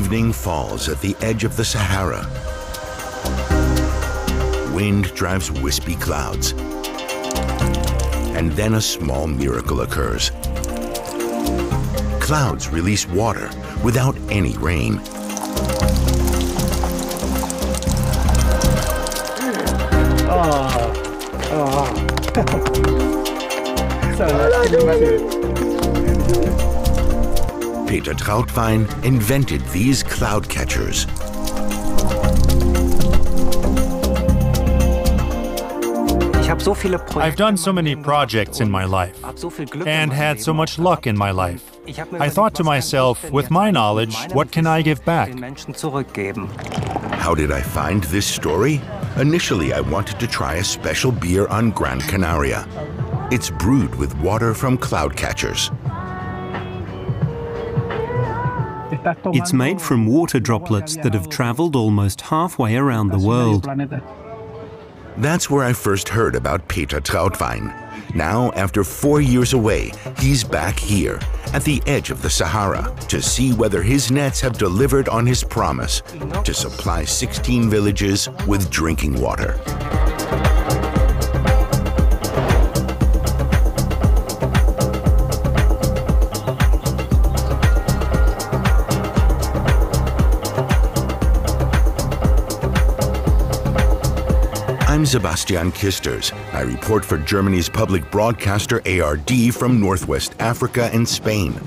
Evening falls at the edge of the Sahara. Wind drives wispy clouds. And then a small miracle occurs. Clouds release water without any rain. Peter Trautwein invented these cloud catchers. I've done so many projects in my life and had so much luck in my life. I thought to myself, with my knowledge, what can I give back? How did I find this story? Initially, I wanted to try a special beer on Gran Canaria. It's brewed with water from cloud catchers. It's made from water droplets that have traveled almost halfway around the world. That's where I first heard about Peter Trautwein. Now, after 4 years away, he's back here, at the edge of the Sahara, to see whether his nets have delivered on his promise to supply 16 villages with drinking water. I'm Sebastian Kisters. I report for Germany's public broadcaster ARD from Northwest Africa and Spain.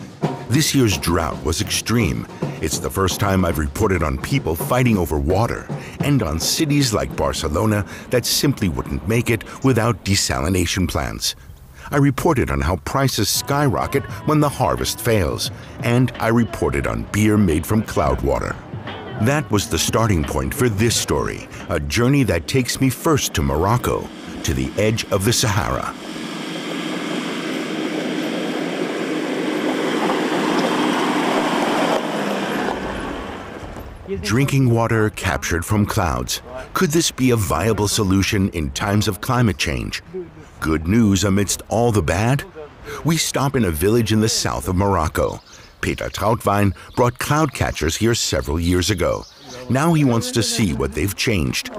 This year's drought was extreme. It's the first time I've reported on people fighting over water and on cities like Barcelona that simply wouldn't make it without desalination plants. I reported on how prices skyrocket when the harvest fails, and I reported on beer made from cloud water. That was the starting point for this story, a journey that takes me first to Morocco, to the edge of the Sahara. Drinking water captured from clouds. Could this be a viable solution in times of climate change? Good news amidst all the bad? We stop in a village in the south of Morocco. Peter Trautwein brought cloud catchers here several years ago. Now he wants to see what they've changed.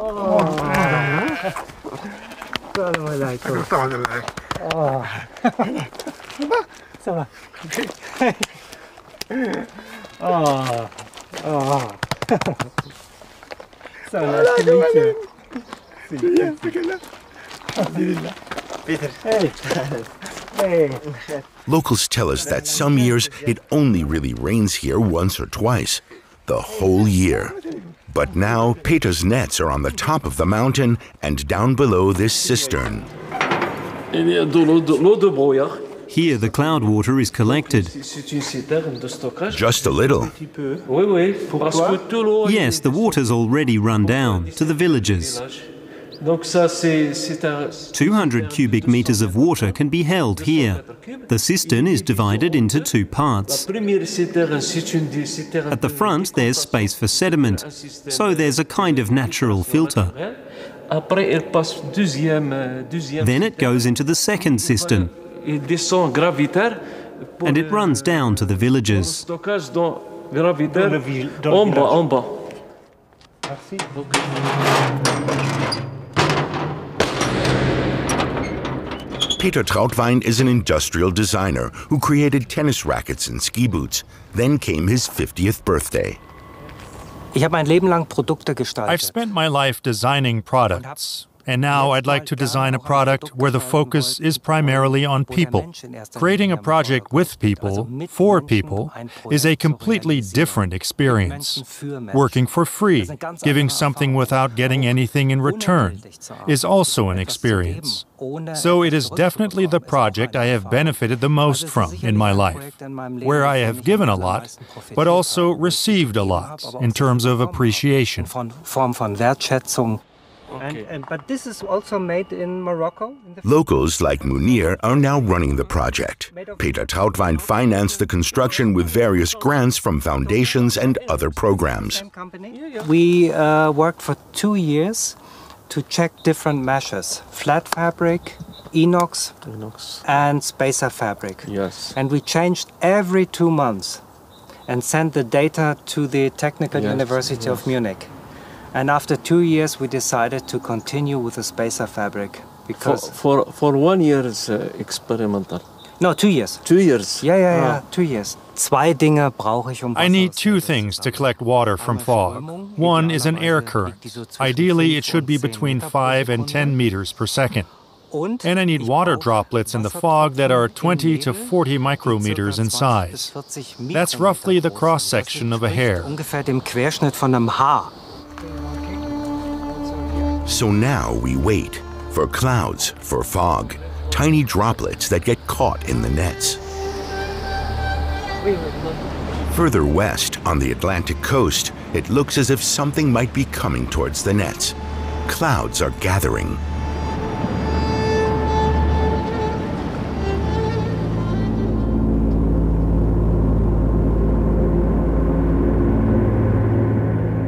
Locals tell us that some years it only really rains here once or twice, the whole year. But now Peter's nets are on the top of the mountain and down below this cistern. Here the cloud water is collected. Just a little. Yes, the water's already run down to the villages. 200 cubic meters of water can be held here. The cistern is divided into two parts. At the front there's space for sediment, so there's a kind of natural filter. Then it goes into the second cistern, and it runs down to the villages. Peter Trautwein is an industrial designer who created tennis rackets and ski boots. Then came his 50th birthday. I've spent my life designing products, and now I'd like to design a product where the focus is primarily on people. Creating a project with people, for people, is a completely different experience. Working for free, giving something without getting anything in return, is also an experience. So it is definitely the project I have benefited the most from in my life, where I have given a lot, but also received a lot in terms of appreciation. But this is also made in Morocco? Locals like Munir are now running the project. Peter Trautwein financed the construction with various grants from foundations and other programs. We worked for 2 years to check different meshes: flat fabric, inox, and spacer fabric. Yes. And we changed every 2 months. and sent the data to the Technical University of Munich. And after 2 years, we decided to continue with the spacer fabric because for 1 year is experimental. No, 2 years. 2 years. Yeah, 2 years. Zwei Dinge brauche ich, I need two things to collect water from fog. One is an air current. Ideally, it should be between 5 and 10 meters per second. And I need water droplets in the fog that are 20 to 40 micrometers in size. That's roughly the cross-section of a hair. Ungefähr dem Querschnitt von einem Haar. So now we wait for clouds, for fog, tiny droplets that get caught in the nets. Further west, on the Atlantic coast, it looks as if something might be coming towards the nets. Clouds are gathering.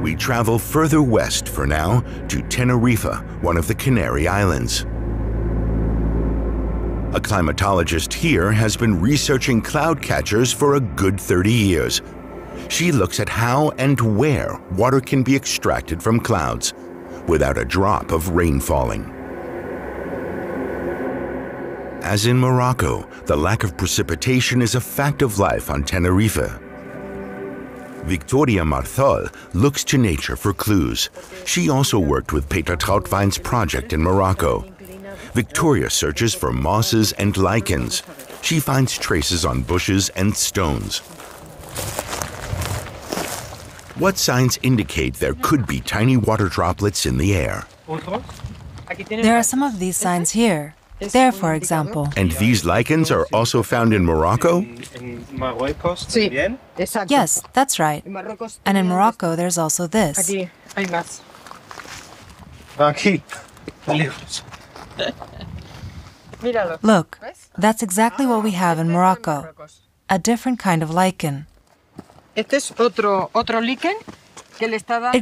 We travel further west for now to Tenerife, one of the Canary Islands. A climatologist here has been researching cloud catchers for a good 30 years. She looks at how and where water can be extracted from clouds without a drop of rain falling. As in Morocco, the lack of precipitation is a fact of life on Tenerife. Victoria Marthol looks to nature for clues. She also worked with Peter Trautwein's project in Morocco. Victoria searches for mosses and lichens. She finds traces on bushes and stones. What signs indicate there could be tiny water droplets in the air? There are some of these signs here. There, for example. And these lichens are also found in Morocco? Yes, that's right. And in Morocco, there's also this. Look, that's exactly what we have in Morocco. A different kind of lichen. It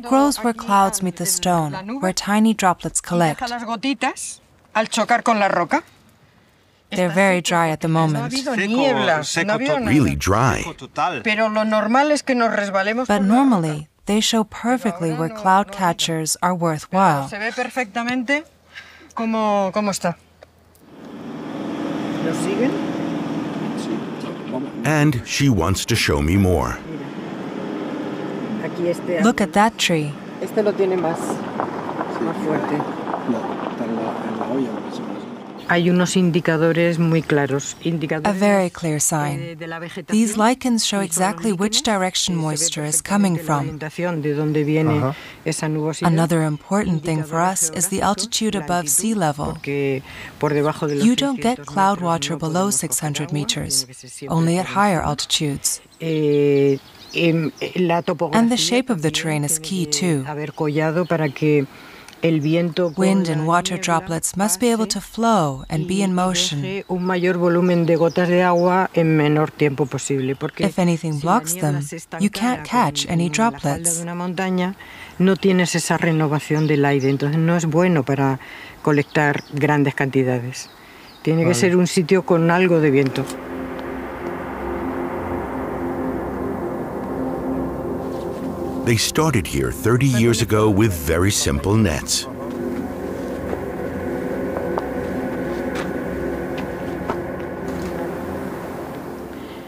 grows where clouds meet the stone, where tiny droplets collect. They're very dry at the moment. Really dry. But normally, they show perfectly where cloud catchers are worthwhile. And she wants to show me more. Look at that tree. A very clear sign. These lichens show exactly which direction moisture is coming from. Another important thing for us is the altitude above sea level. You don't get cloud water below 600 meters, only at higher altitudes. And the shape of the terrain is key too. Wind and water droplets must be able to flow and be in motion. If anything blocks them, you can't catch any droplets. No tienes esa renovación del aire, entonces no es bueno para colectar grandes cantidades. Tiene que ser un sitio con algo de viento. They started here 30 years ago with very simple nets.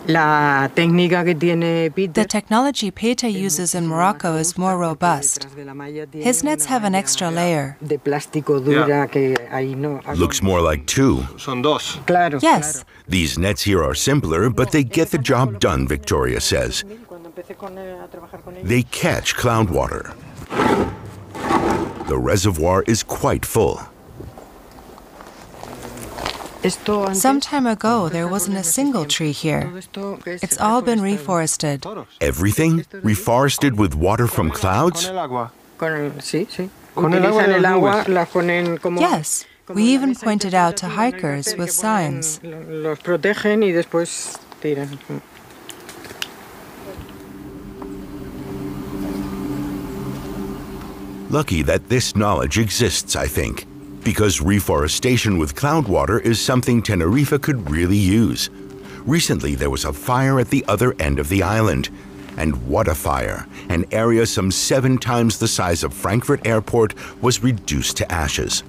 The technology Peter uses in Morocco is more robust. His nets have an extra layer. Looks more like two. Yes. These nets here are simpler, but they get the job done, Victoria says. They catch cloud water. The reservoir is quite full. Some time ago, there wasn't a single tree here. It's all been reforested. Everything? Reforested with water from clouds? Yes. We even pointed out to hikers with signs. Lucky that this knowledge exists, I think, because reforestation with cloud water is something Tenerife could really use. Recently, there was a fire at the other end of the island, And what a fire! An area some 7 times the size of Frankfurt Airport was reduced to ashes.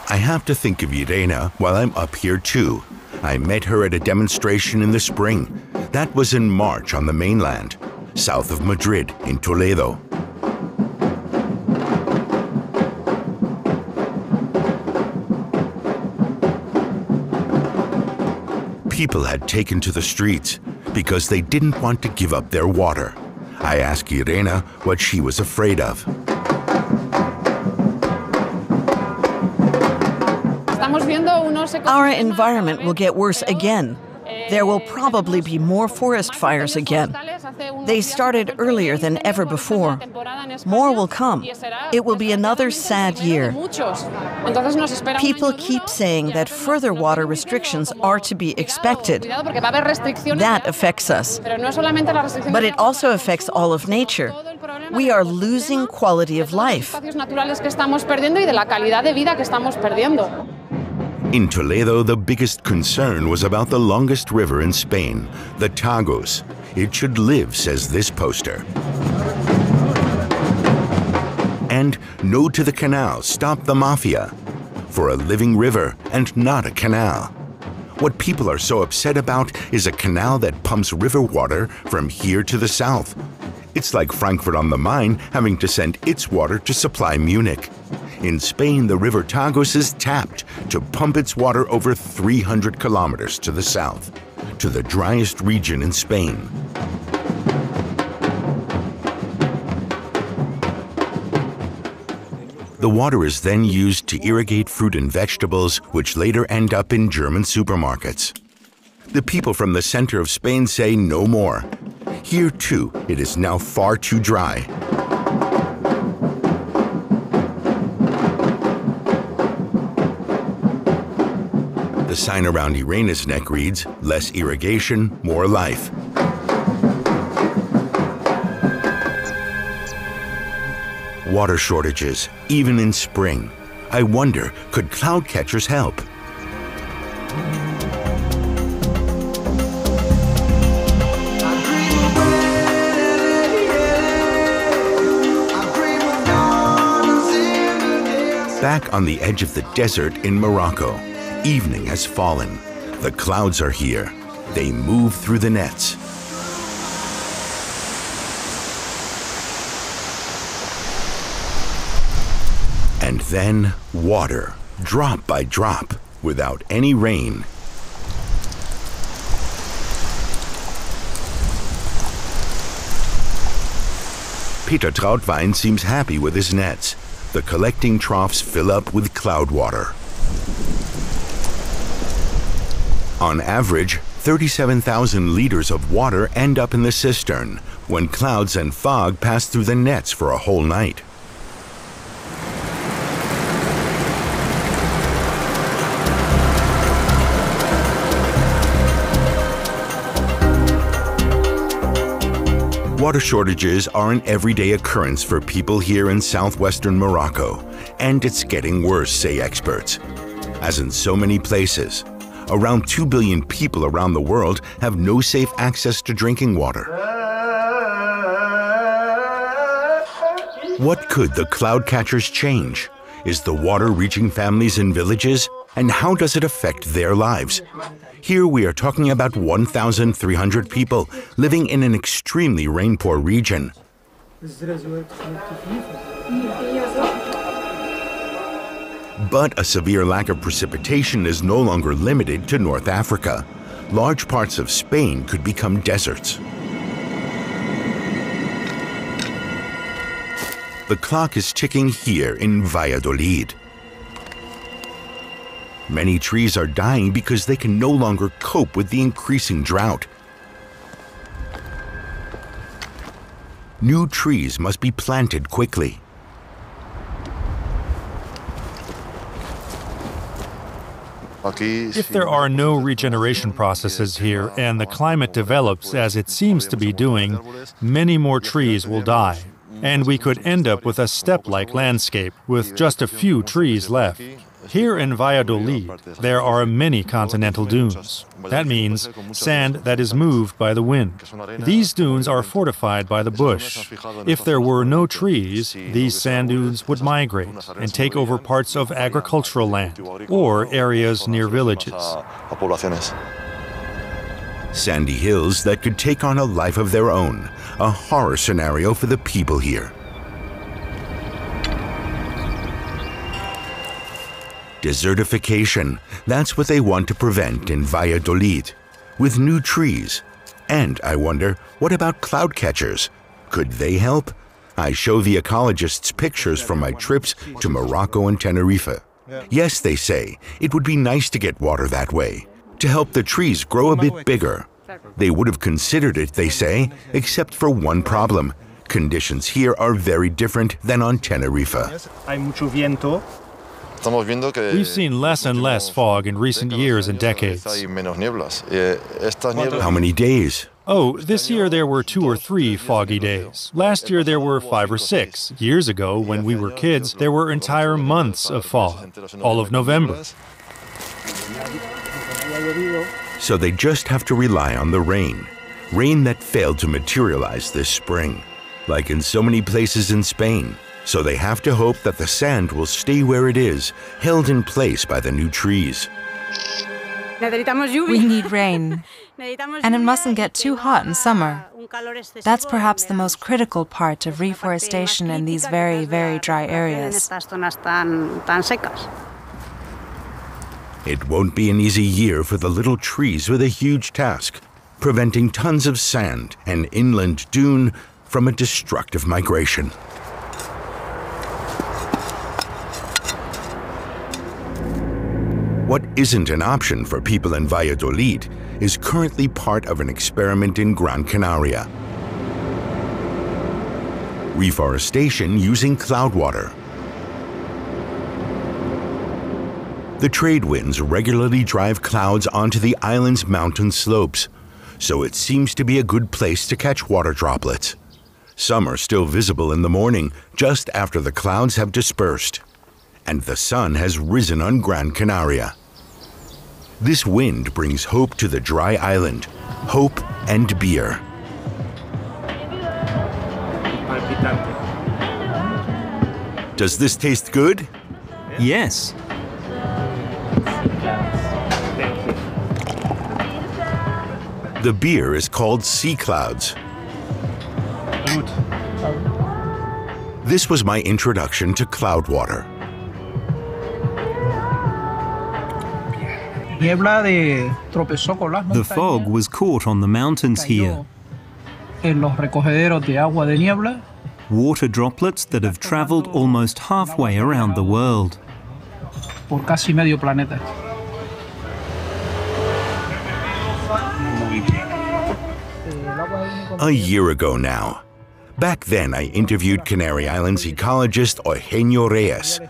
I have to think of Irene while I'm up here too. I met her at a demonstration in the spring. That was in March on the mainland, south of Madrid, in Toledo. People had taken to the streets because they didn't want to give up their water. I asked Irene what she was afraid of. Our environment will get worse again. There will probably be more forest fires again. They started earlier than ever before. More will come. It will be another sad year. People keep saying that further water restrictions are to be expected. That affects us. But it also affects all of nature. We are losing quality of life. In Toledo, the biggest concern was about the longest river in Spain, the Tagus. It should live, says this poster. And no to the canal, stop the mafia. For a living river and not a canal. What people are so upset about is a canal that pumps river water from here to the south. It's like Frankfurt on the Main having to send its water to supply Munich. In Spain, the river Tagus is tapped to pump its water over 300 kilometers to the south, to the driest region in Spain. The water is then used to irrigate fruit and vegetables, which later end up in German supermarkets. The people from the center of Spain say no more. Here, too, it is now far too dry. The sign around Irene's neck reads, "Less irrigation, more life." Water shortages, even in spring. I wonder, could cloud catchers help? Back on the edge of the desert in Morocco, evening has fallen. The clouds are here. They move through the nets. And then water, drop by drop, without any rain. Peter Trautwein seems happy with his nets. The collecting troughs fill up with cloud water. On average, 37,000 liters of water end up in the cistern when clouds and fog pass through the nets for a whole night. Water shortages are an everyday occurrence for people here in southwestern Morocco, and it's getting worse, say experts. As in so many places, around 2 billion people around the world have no safe access to drinking water. What could the cloud catchers change? Is the water reaching families in villages? And how does it affect their lives? Here we are talking about 1,300 people living in an extremely rain-poor region. But a severe lack of precipitation is no longer limited to North Africa. Large parts of Spain could become deserts. The clock is ticking here in Valladolid. Many trees are dying because they can no longer cope with the increasing drought. New trees must be planted quickly. If there are no regeneration processes here and the climate develops as it seems to be doing, many more trees will die. And we could end up with a steppe-like landscape with just a few trees left. Here in Valladolid, there are many continental dunes. That means sand that is moved by the wind. These dunes are fortified by the bush. If there were no trees, these sand dunes would migrate and take over parts of agricultural land or areas near villages. Sandy hills that could take on a life of their own, a horror scenario for the people here. Desertification, that's what they want to prevent in Valladolid, with new trees. And I wonder, what about cloud catchers? Could they help? I show the ecologists pictures from my trips to Morocco and Tenerife. Yes, they say, it would be nice to get water that way, to help the trees grow a bit bigger. They would have considered it, they say, except for one problem. Conditions here are very different than on Tenerife. We've seen less and less fog in recent years and decades. How many days? Oh, this year there were 2 or 3 foggy days. Last year there were 5 or 6. Years ago, when we were kids, there were entire months of fog, all of November. So they just have to rely on the rain. Rain that failed to materialize this spring, like in so many places in Spain. So they have to hope that the sand will stay where it is, held in place by the new trees. We need rain, and it mustn't get too hot in summer. That's perhaps the most critical part of reforestation in these very, very dry areas. It won't be an easy year for the little trees with a huge task, preventing tons of sand and inland dune from a destructive migration. What isn't an option for people in Valladolid is currently part of an experiment in Gran Canaria. Reforestation using cloud water. The trade winds regularly drive clouds onto the island's mountain slopes, so it seems to be a good place to catch water droplets. Some are still visible in the morning, just after the clouds have dispersed, and the sun has risen on Gran Canaria. This wind brings hope to the dry island, hope and beer. Does this taste good? Yes. The beer is called Sea Clouds. This was my introduction to cloud water. The fog was caught on the mountains here. Water droplets that have traveled almost halfway around the world. A year ago now. Back then, I interviewed Canary Islands ecologist Eugenio Reyes.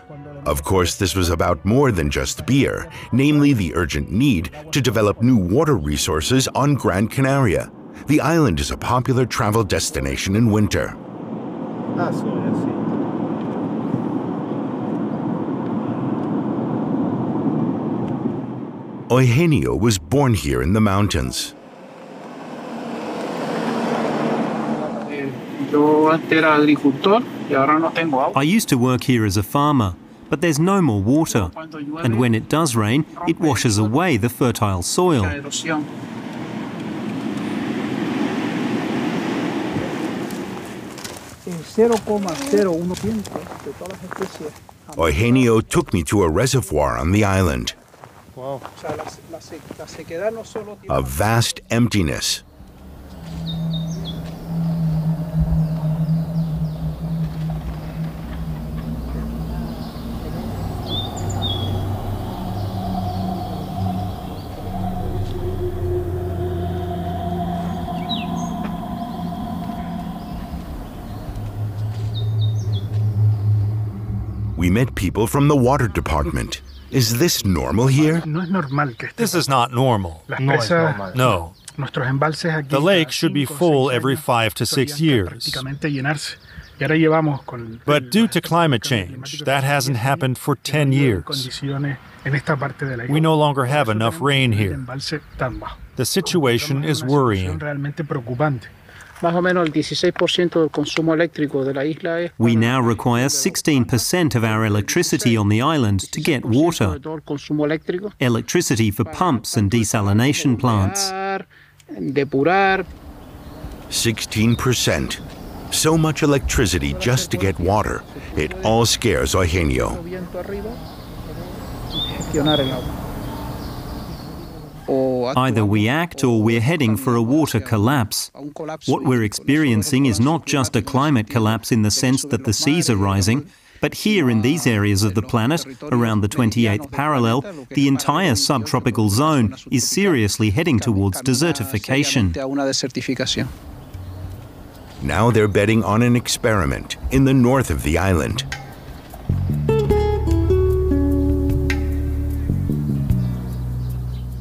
Of course, this was about more than just beer, namely the urgent need to develop new water resources on Gran Canaria. The island is a popular travel destination in winter. Eugenio was born here in the mountains. I used to work here as a farmer, but there's no more water, and when it does rain, it washes away the fertile soil. Eugenio took me to a reservoir on the island. A vast emptiness. We met people from the water department. Is this normal here? This is not normal. No. The lake should be full every 5 to 6 years. But due to climate change, that hasn't happened for 10 years. We no longer have enough rain here. The situation is worrying. We now require 16% of our electricity on the island to get water, electricity for pumps and desalination plants. 16%. So much electricity just to get water. It all scares Eugenio. Either we act or we're heading for a water collapse. What we're experiencing is not just a climate collapse in the sense that the seas are rising, but here in these areas of the planet, around the 28th parallel, the entire subtropical zone is seriously heading towards desertification. Now they're betting on an experiment in the north of the island.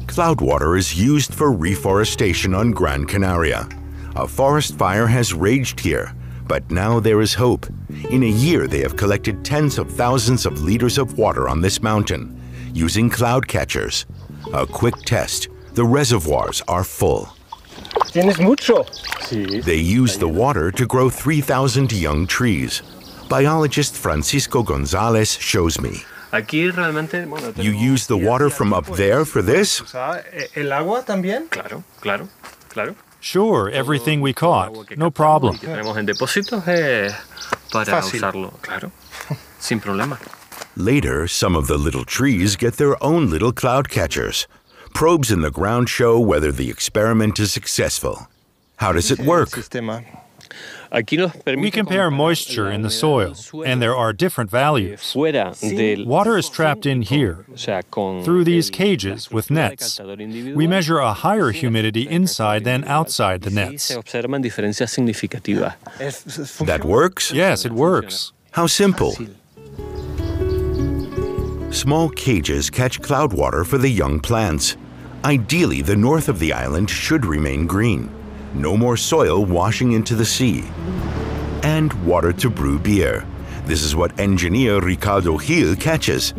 Cloudwater is used for reforestation on Gran Canaria. A forest fire has raged here, but now there is hope. In a year, they have collected tens of thousands of liters of water on this mountain using cloud catchers. A quick test. The reservoirs are full. They use the water to grow 3,000 young trees. Biologist Francisco Gonzalez shows me. You use the water from up there for this? Sure, everything we caught, no problem. Later, some of the little trees get their own little cloud catchers. Probes in the ground show whether the experiment is successful. How does it work? We compare moisture in the soil, and there are different values. Water is trapped in here, through these cages with nets. We measure a higher humidity inside than outside the nets. That works? Yes, it works. How simple. Small cages catch cloud water for the young plants. Ideally, the north of the island should remain green. No more soil washing into the sea. And water to brew beer. This is what engineer Ricardo Gil catches.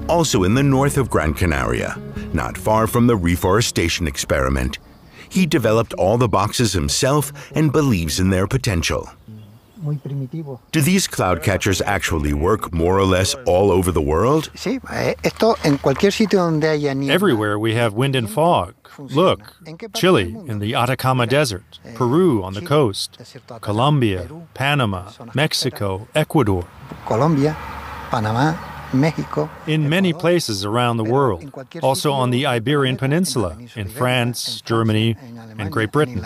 Also in the north of Gran Canaria, not far from the reforestation experiment. He developed all the boxes himself and believes in their potential. Do these cloud catchers actually work more or less all over the world? Everywhere we have wind and fog. Look, Chile in the Atacama Desert, Peru on the coast, Colombia, Panama, Mexico, Ecuador. In many places around the world, also on the Iberian Peninsula, in France, Germany, and Great Britain.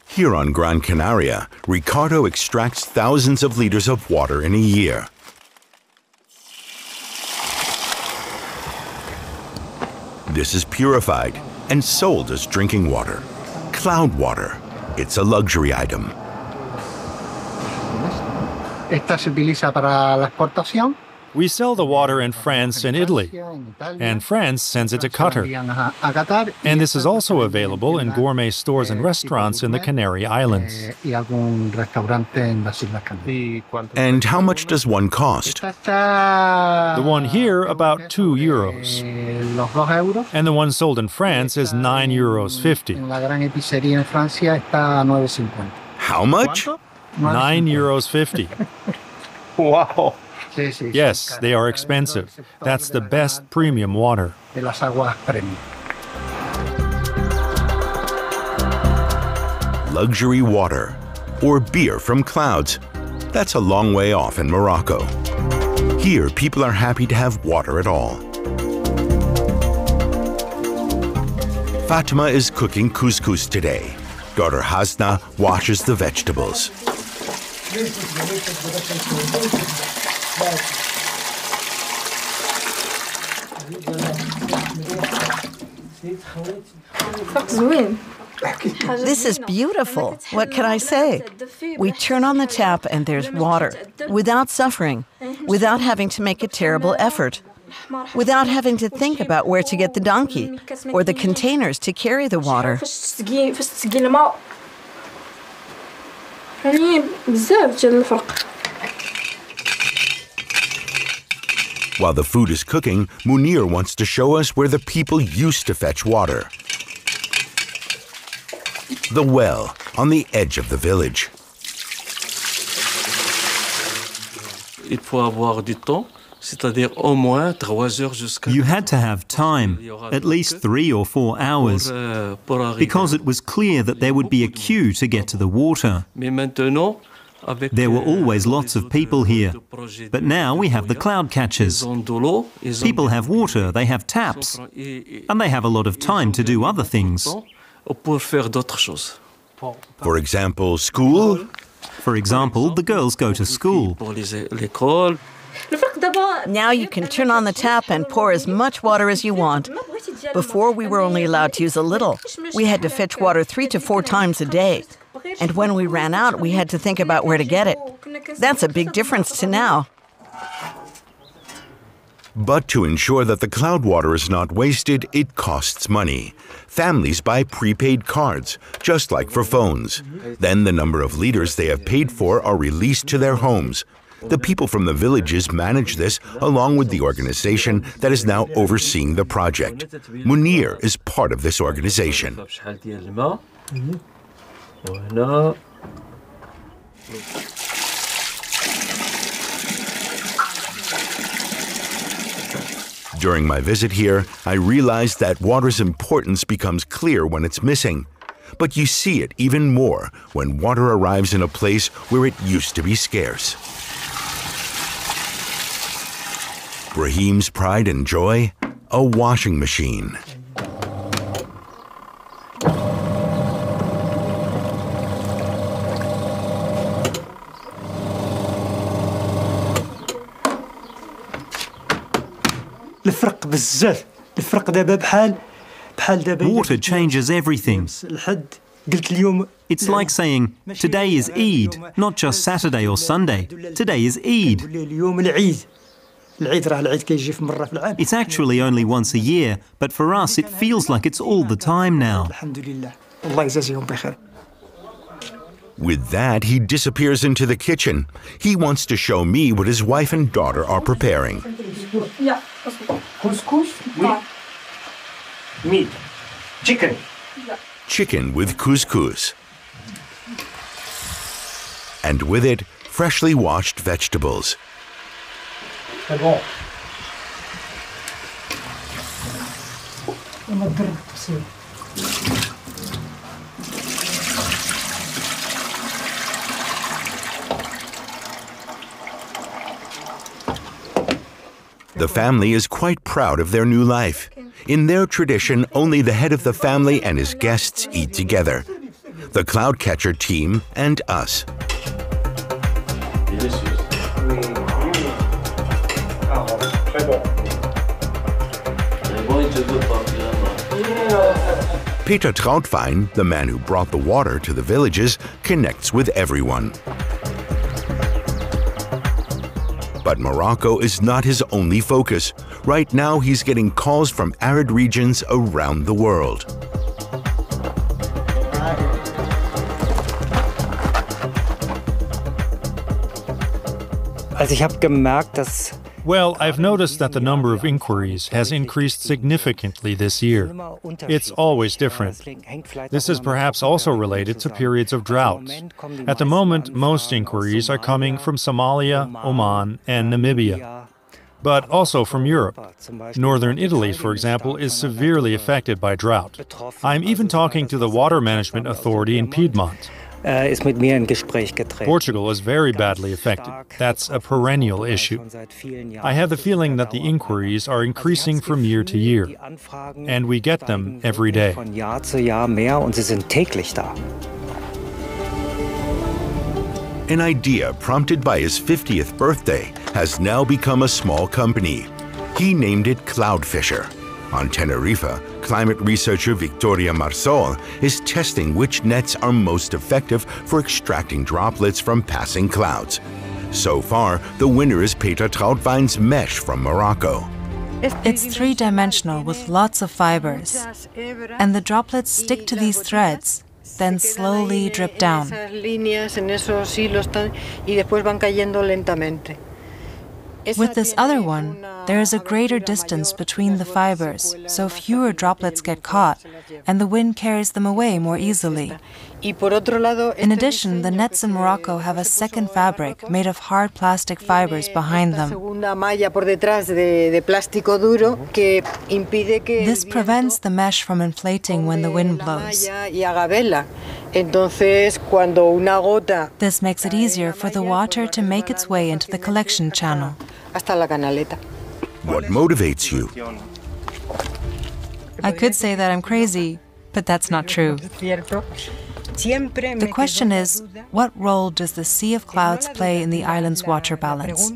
Here on Gran Canaria, Ricardo extracts thousands of liters of water in a year. This is purified and sold as drinking water. Cloud water. It's a luxury item. We sell the water in France and Italy, and France sends it to Qatar. And this is also available in gourmet stores and restaurants in the Canary Islands. And how much does one cost? The one here, about €2. And the one sold in France is €9.50. How much? €9.50. Wow. Yes, they are expensive. That's the best premium water. Luxury water, or beer from clouds. That's a long way off in Morocco. Here, people are happy to have water at all. Fatima is cooking couscous today. Daughter Hasna washes the vegetables. This is beautiful. What can I say? We turn on the tap and there's water, without suffering, without having to make a terrible effort, without having to think about where to get the donkey or the containers to carry the water. While the food is cooking, Munir wants to show us where the people used to fetch water. The well, on the edge of the village. You had to have time, at least 3 or 4 hours, because it was clear that there would be a queue to get to the water. There were always lots of people here, but now we have the cloud catchers. People have water, they have taps, and they have a lot of time to do other things. For example, school? For example, the girls go to school. Now you can turn on the tap and pour as much water as you want. Before, we were only allowed to use a little. We had to fetch water 3 to 4 times a day. And when we ran out, we had to think about where to get it. That's a big difference to now. But to ensure that the cloud water is not wasted, it costs money. Families buy prepaid cards, just like for phones. Then the number of liters they have paid for are released to their homes. The people from the villages manage this along with the organization that is now overseeing the project. Munir is part of this organization. During my visit here, I realized that water's importance becomes clear when it's missing. But you see it even more when water arrives in a place where it used to be scarce. Brahim's pride and joy? A washing machine. Water changes everything. It's like saying, today is Eid, not just Saturday or Sunday. Today is Eid. It's actually only once a year, but for us it feels like it's all the time now. With that, he disappears into the kitchen. He wants to show me what his wife and daughter are preparing. Meat. Chicken. Chicken with couscous. And with it, freshly washed vegetables. The family is quite proud of their new life. In their tradition, only the head of the family and his guests eat together. The cloud catcher team and us. Peter Trautwein, the man who brought the water to the villages, connects with everyone. But Morocco is not his only focus. Right now, he's getting calls from arid regions around the world. Well, I've noticed that the number of inquiries has increased significantly this year. It's always different. This is perhaps also related to periods of drought. At the moment, most inquiries are coming from Somalia, Oman, and Namibia, but also from Europe. Northern Italy, for example, is severely affected by drought. I'm even talking to the Water Management Authority in Piedmont. Portugal is very badly affected. That's a perennial issue. I have the feeling that the inquiries are increasing from year to year, and we get them every day. An idea prompted by his 50th birthday has now become a small company. He named it Cloudfisher. On Tenerife, climate researcher Victoria Marsol is testing which nets are most effective for extracting droplets from passing clouds. So far, the winner is Peter Trautwein's mesh from Morocco. It's three-dimensional with lots of fibers, and the droplets stick to these threads, then slowly drip down. With this other one, there is a greater distance between the fibers, so fewer droplets get caught, and the wind carries them away more easily. In addition, the nets in Morocco have a second fabric made of hard plastic fibers behind them. This prevents the mesh from inflating when the wind blows. This makes it easier for the water to make its way into the collection channel. What motivates you? I could say that I'm crazy, but that's not true. The question is, what role does the Sea of Clouds play in the island's water balance?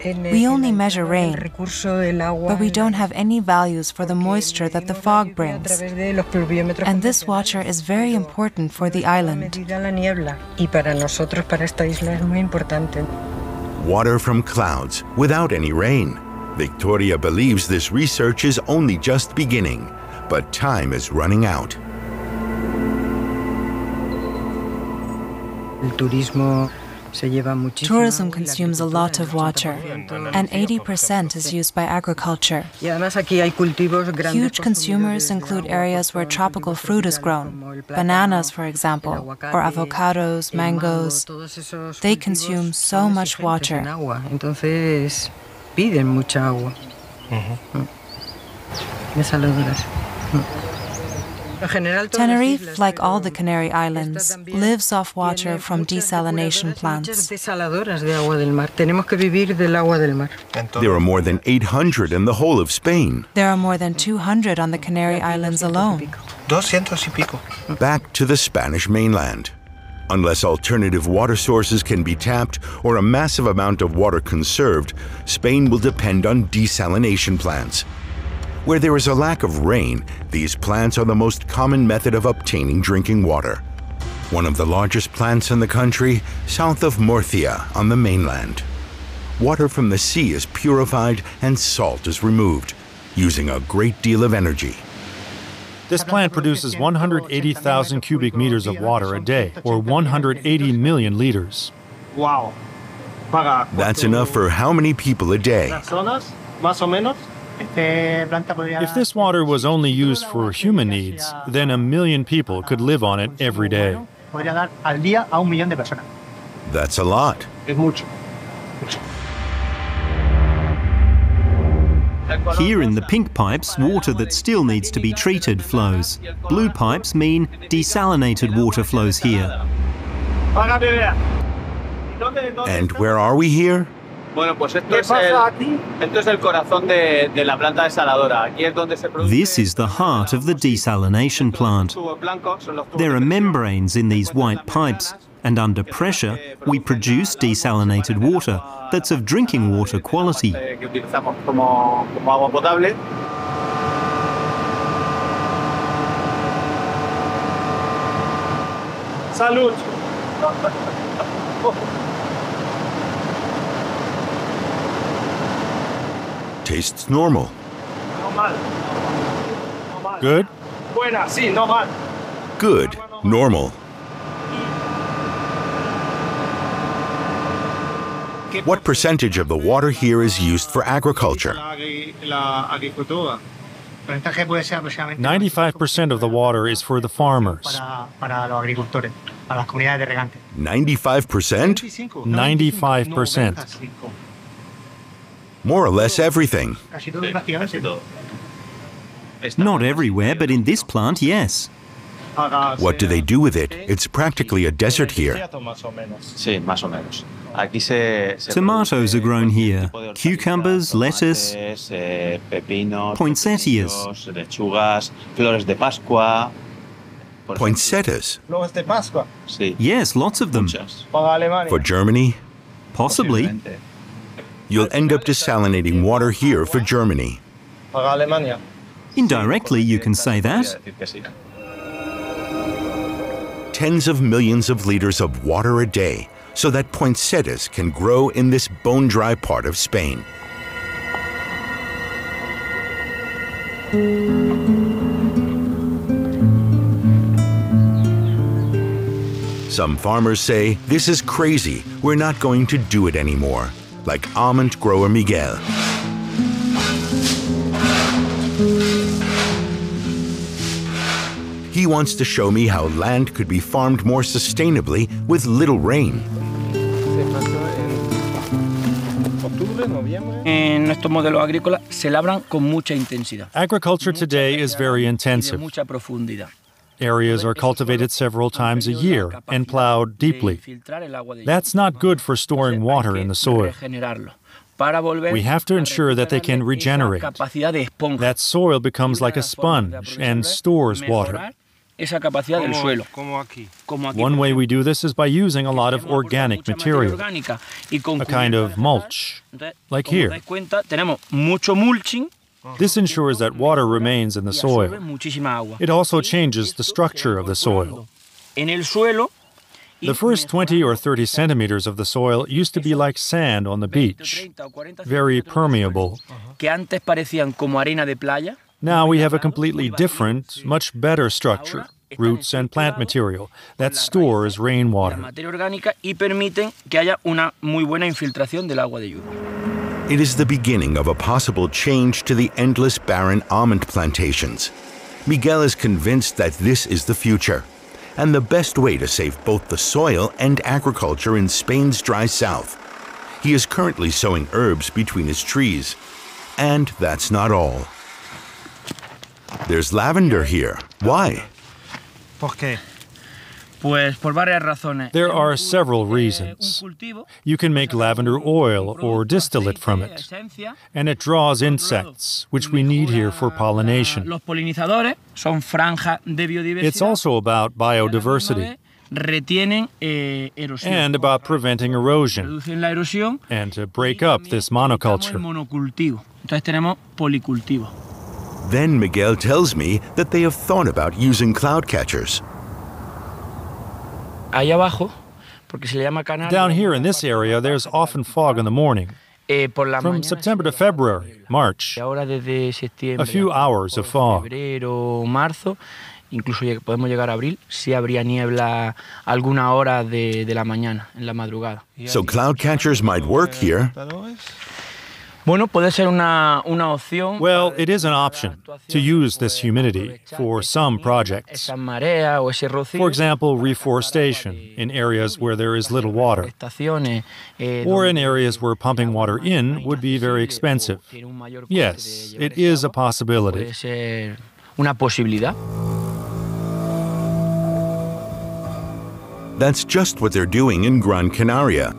We only measure rain, but we don't have any values for the moisture that the fog brings. And this water is very important for the island. Water from clouds without any rain. Victoria believes this research is only just beginning, but time is running out. Tourism consumes a lot of water, and 80% is used by agriculture. Huge consumers include areas where tropical fruit is grown, bananas, for example, or avocados, mangoes. They consume so much water. Tenerife, like all the Canary Islands, lives off water from desalination plants. There are more than 800 in the whole of Spain. There are more than 200 on the Canary Islands alone. Back to the Spanish mainland. Unless alternative water sources can be tapped or a massive amount of water conserved, Spain will depend on desalination plants. Where there is a lack of rain, these plants are the most common method of obtaining drinking water. One of the largest plants in the country, south of Murcia on the mainland. Water from the sea is purified and salt is removed, using a great deal of energy. This plant produces 180,000 cubic meters of water a day, or 180 million liters. Wow. That's enough for how many people a day? If this water was only used for human needs, then 1 million people could live on it every day. That's a lot. Here in the pink pipes, water that still needs to be treated flows. Blue pipes mean desalinated water flows here. And where are we here? This is the heart of the desalination plant. There are membranes in these white pipes, and under pressure, we produce desalinated water that's of drinking water quality. Salud. Tastes normal. Good? Good. Normal. What percentage of the water here is used for agriculture? 95% of the water is for the farmers. 95%? 95%. More or less everything. Not everywhere, but in this plant, yes. What do they do with it? It's practically a desert here. Tomatoes are grown here, cucumbers, lettuce, poinsettias. Poinsettias? Yes, lots of them. For Germany? Possibly. You'll end up desalinating water here for Germany. Indirectly, you can say that. Tens of millions of liters of water a day so that poinsettias can grow in this bone-dry part of Spain. Some farmers say, this is crazy, we're not going to do it anymore, like almond grower Miguel. He wants to show me how land could be farmed more sustainably with little rain. Agriculture today is very intensive. Areas are cultivated several times a year and plowed deeply. That's not good for storing water in the soil. We have to ensure that they can regenerate. That soil becomes like a sponge and stores water. One way we do this is by using a lot of organic material, a kind of mulch, like here. This ensures that water remains in the soil. It also changes the structure of the soil. The first 20 or 30 centimeters of the soil used to be like sand on the beach, very permeable. Now we have a completely different, much better structure, roots and plant material, that stores rainwater. It is the beginning of a possible change to the endless barren almond plantations. Miguel is convinced that this is the future, and the best way to save both the soil and agriculture in Spain's dry south. He is currently sowing herbs between his trees. And that's not all. There's lavender here. Why? There are several reasons. You can make lavender oil or distillate from it, and it draws insects, which we need here for pollination. It's also about biodiversity and about preventing erosion and to break up this monoculture. Then Miguel tells me that they have thought about using cloud catchers. Down here in this area, there's often fog in the morning. From September to February, March, a few hours of fog. So cloud catchers might work here. Well, it is an option to use this humidity for some projects. For example, reforestation in areas where there is little water, or in areas where pumping water in would be very expensive. Yes, it is a possibility. That's just what they're doing in Gran Canaria.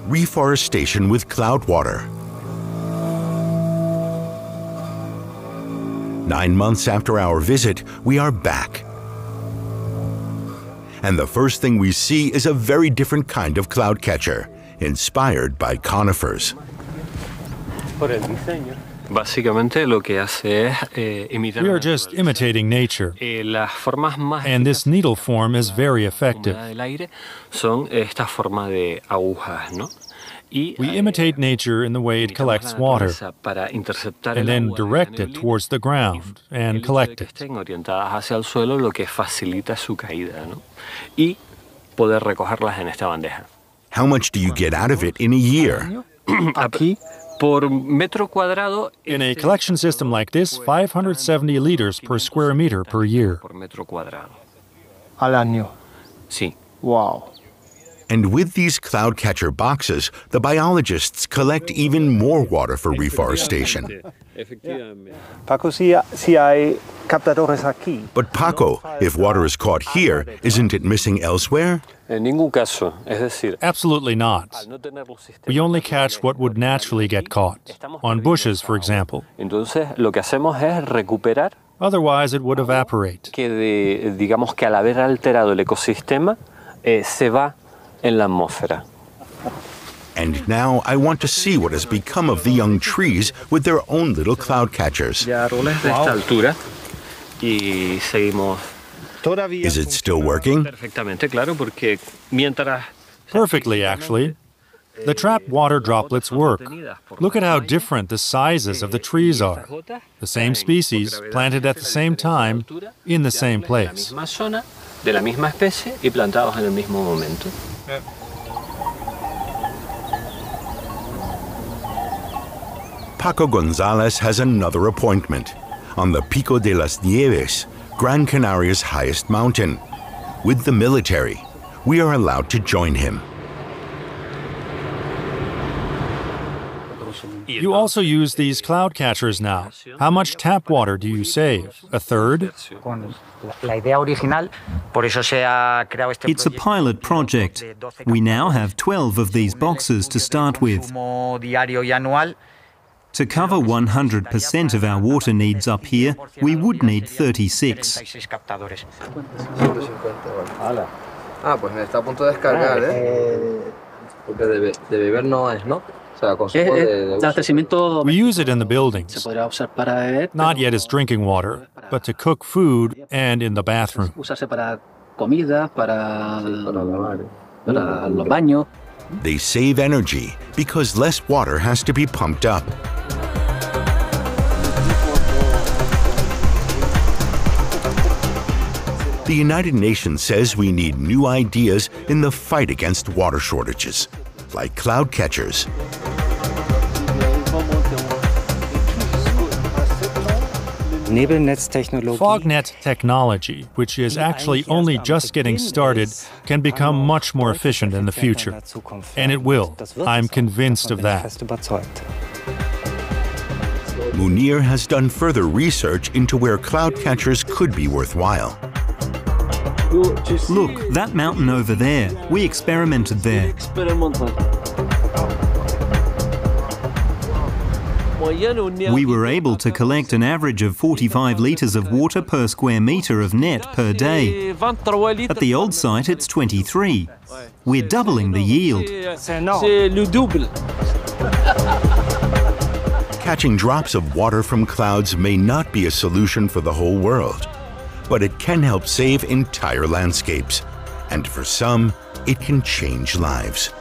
Reforestation with cloud water. 9 months after our visit, we are back. And the first thing we see is a very different kind of cloud catcher, inspired by conifers. We are just imitating nature, and this needle form is very effective. We imitate nature in the way it collects water, and then direct it towards the ground and collect it. How much do you get out of it in a year? In a collection system like this, 570 liters per square meter per year. Al año. Sí. Wow. And with these cloud catcher boxes, the biologists collect even more water for reforestation. Paco, si hay captadores aquí. But Paco, if water is caught here, isn't it missing elsewhere? Absolutely not. We only catch what would naturally get caught, on bushes, for example. Otherwise, it would evaporate. And now I want to see what has become of the young trees with their own little cloud catchers. Is it still working? Perfectly, actually. The trapped water droplets work. Look at how different the sizes of the trees are. The same species, planted at the same time, in the same place. de la misma especie y plantados en el mismo momento. Paco Gonzalez has another appointment on the Pico de las Nieves, Gran Canaria's highest mountain. With the military, we are allowed to join him. You also use these cloud catchers now. How much tap water do you save? A third? It's a pilot project. We now have 12 of these boxes to start with. To cover 100% of our water needs up here, we would need 36. We use it in the buildings, not yet as drinking water, but to cook food and in the bathroom. They save energy because less water has to be pumped up. The United Nations says we need new ideas in the fight against water shortages, like cloud catchers. FogNet technology, which is actually only just getting started, can become much more efficient in the future. And it will. I'm convinced of that. Munir has done further research into where cloud catchers could be worthwhile. Look, that mountain over there. We experimented there. We were able to collect an average of 45 litres of water per square metre of net per day. At the old site, it's 23. We're doubling the yield. Catching drops of water from clouds may not be a solution for the whole world, but it can help save entire landscapes. And for some, it can change lives.